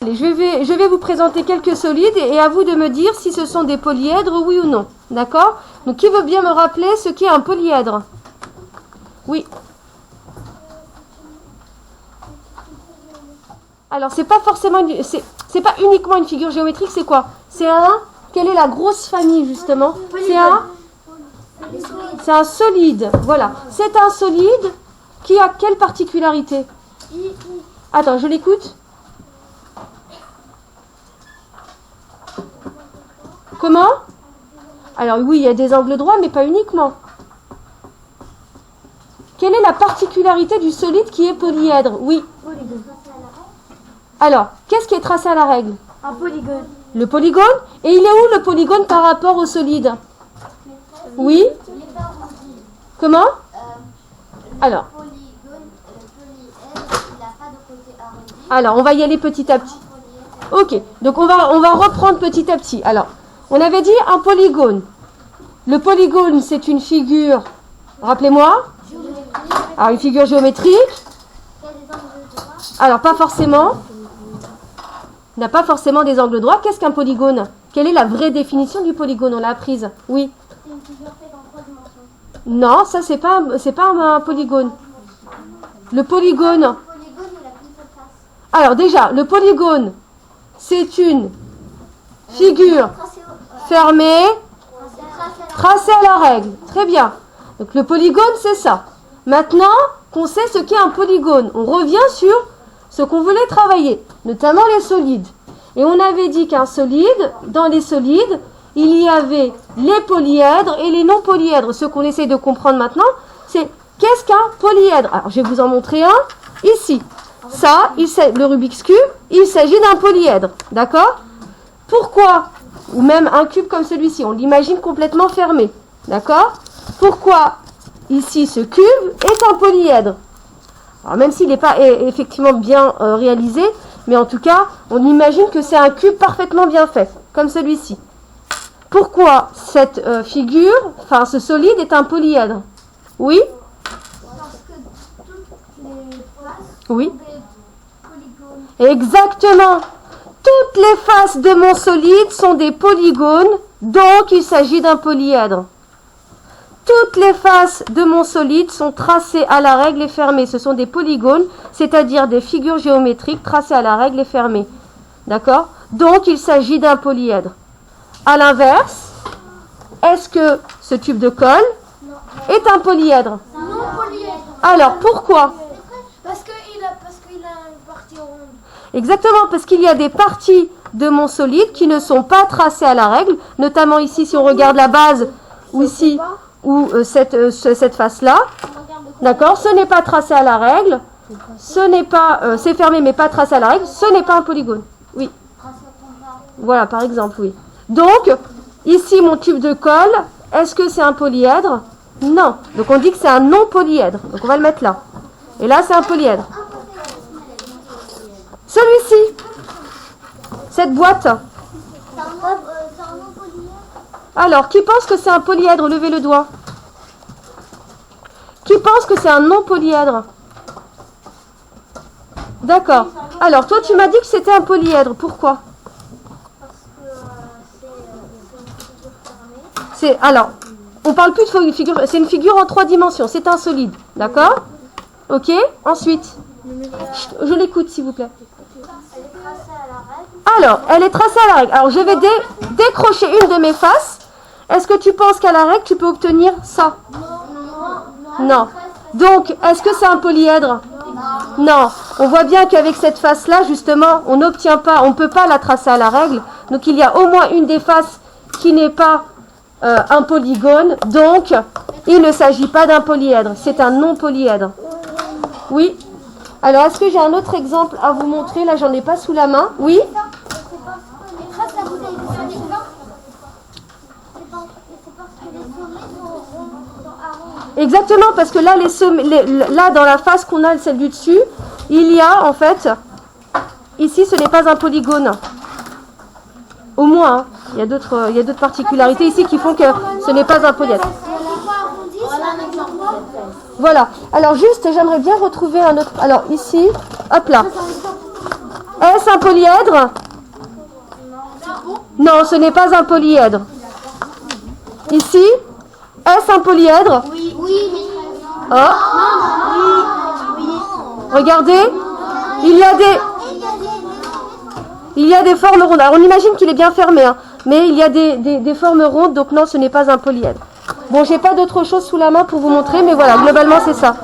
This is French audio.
Allez, je vais vous présenter quelques solides et à vous de me dire si ce sont des polyèdres, oui ou non. D'accord? Donc, qui veut bien me rappeler ce qu'est un polyèdre? Oui. Alors, c'est pas forcément c'est pas uniquement une figure géométrique, c'est quoi? C'est un... Quelle est la grosse famille, justement? C'est un solide. Voilà. C'est un solide qui a quelle particularité? Attends, je l'écoute. Comment? Alors oui, il y a des angles droits, mais pas uniquement. Quelle est la particularité du solide qui est polyèdre? Oui. Alors, qu'est-ce qui est tracé à la règle? Un polygone. Le polygone? Et il est où le polygone par rapport au solide? Oui. Comment? Alors. Alors, on va y aller petit à petit. Ok, donc on va reprendre petit à petit. Alors, on avait dit un polygone. Le polygone, c'est une figure, rappelez-moi. Alors, une figure géométrique. Alors, pas forcément. Il n'a pas forcément des angles droits. Qu'est-ce qu'un polygone? Quelle est la vraie définition du polygone? On l'a apprise. Oui. C'est une figure faite en 3 dimensions. Non, ça, c'est pas un polygone. Le polygone. Le polygone, il a qu'une seule face. Alors, déjà, le polygone, c'est une figure fermée, tracée à la règle. Très bien. Donc, le polygone, c'est ça. Maintenant qu'on sait ce qu'est un polygone, on revient sur ce qu'on voulait travailler, notamment les solides. Et on avait dit qu'un solide, dans les solides, il y avait les polyèdres et les non-polyèdres. Ce qu'on essaie de comprendre maintenant, c'est qu'est-ce qu'un polyèdre? Alors, je vais vous en montrer un ici. Ça, le Rubik's Cube, il s'agit d'un polyèdre. D'accord? Pourquoi? Ou même un cube comme celui-ci, on l'imagine complètement fermé. D'accord? Pourquoi ici ce cube est un polyèdre? Alors, même s'il n'est pas effectivement bien réalisé, mais en tout cas, on imagine que c'est un cube parfaitement bien fait, comme celui-ci. Pourquoi cette figure, enfin ce solide est un polyèdre? Oui? Parce que toutes les faces Oui. sont des polygones. Exactement. Toutes les faces de mon solide sont des polygones, donc il s'agit d'un polyèdre. Toutes les faces de mon solide sont tracées à la règle et fermées. Ce sont des polygones, c'est-à-dire des figures géométriques tracées à la règle et fermées. D'accord? Donc il s'agit d'un polyèdre. À l'inverse, est-ce que ce tube de colle est un polyèdre? C'est un non-polyèdre. Alors pourquoi? Parce qu'il a une partie ronde. Exactement, parce qu'il y a des parties de mon solide qui ne sont pas tracées à la règle, notamment ici si on regarde la base, ou ici, ou cette face-là. D'accord? Ce n'est pas tracé à la règle, ce n'est pas, c'est fermé mais pas tracé à la règle, ce n'est pas un polygone. Oui. Voilà, par exemple, oui. Donc, ici mon tube de colle, est-ce que c'est un polyèdre? Non. Donc on dit que c'est un non-polyèdre. Donc on va le mettre là. Et là c'est un polyèdre. Celui-ci, cette boîte. C'est un non-polyèdre. Alors, qui pense que c'est un polyèdre? Levez le doigt. Qui pense que c'est un non-polyèdre? D'accord. Alors, toi, tu m'as dit que c'était un polyèdre. Pourquoi? Parce que c'est une figure fermée. Alors, on parle plus de figure. C'est une figure en 3 dimensions. C'est un solide. D'accord? Ok. Ensuite, je l'écoute, s'il vous plaît. Elle est tracée à la règle. Alors, elle est tracée à la règle. Alors, je vais décrocher une de mes faces. Est-ce que tu penses qu'à la règle, tu peux obtenir ça? Non. Donc, est-ce que c'est un polyèdre? Non. On voit bien qu'avec cette face-là, justement, on n'obtient pas, on ne peut pas la tracer à la règle. Donc, il y a au moins une des faces qui n'est pas un polygone. Donc, il ne s'agit pas d'un polyèdre. C'est un non-polyèdre. Oui. Alors, est-ce que j'ai un autre exemple à vous montrer? Là, j'en ai pas sous la main. Oui? C'est parce que les traces à bouteille de salive là. C'est parce que les sommets sont arrondis. Exactement, parce que là, là dans la face qu'on a, celle du dessus, il y a en fait, ici, ce n'est pas un polygone. Au moins, hein. Il y a d'autres particularités ici qui font que ce n'est pas un polyèdre. Voilà. Alors juste, j'aimerais bien retrouver un autre. Alors ici, hop là. Est-ce un polyèdre? Non, ce n'est pas un polyèdre. Ici, est-ce un polyèdre? Oui. Oh. Regardez, il y a des formes rondes. Alors on imagine qu'il est bien fermé, hein, mais il y a des formes rondes, donc non, ce n'est pas un polyèdre. Bon, j'ai pas d'autre chose sous la main pour vous montrer, mais voilà, globalement c'est ça.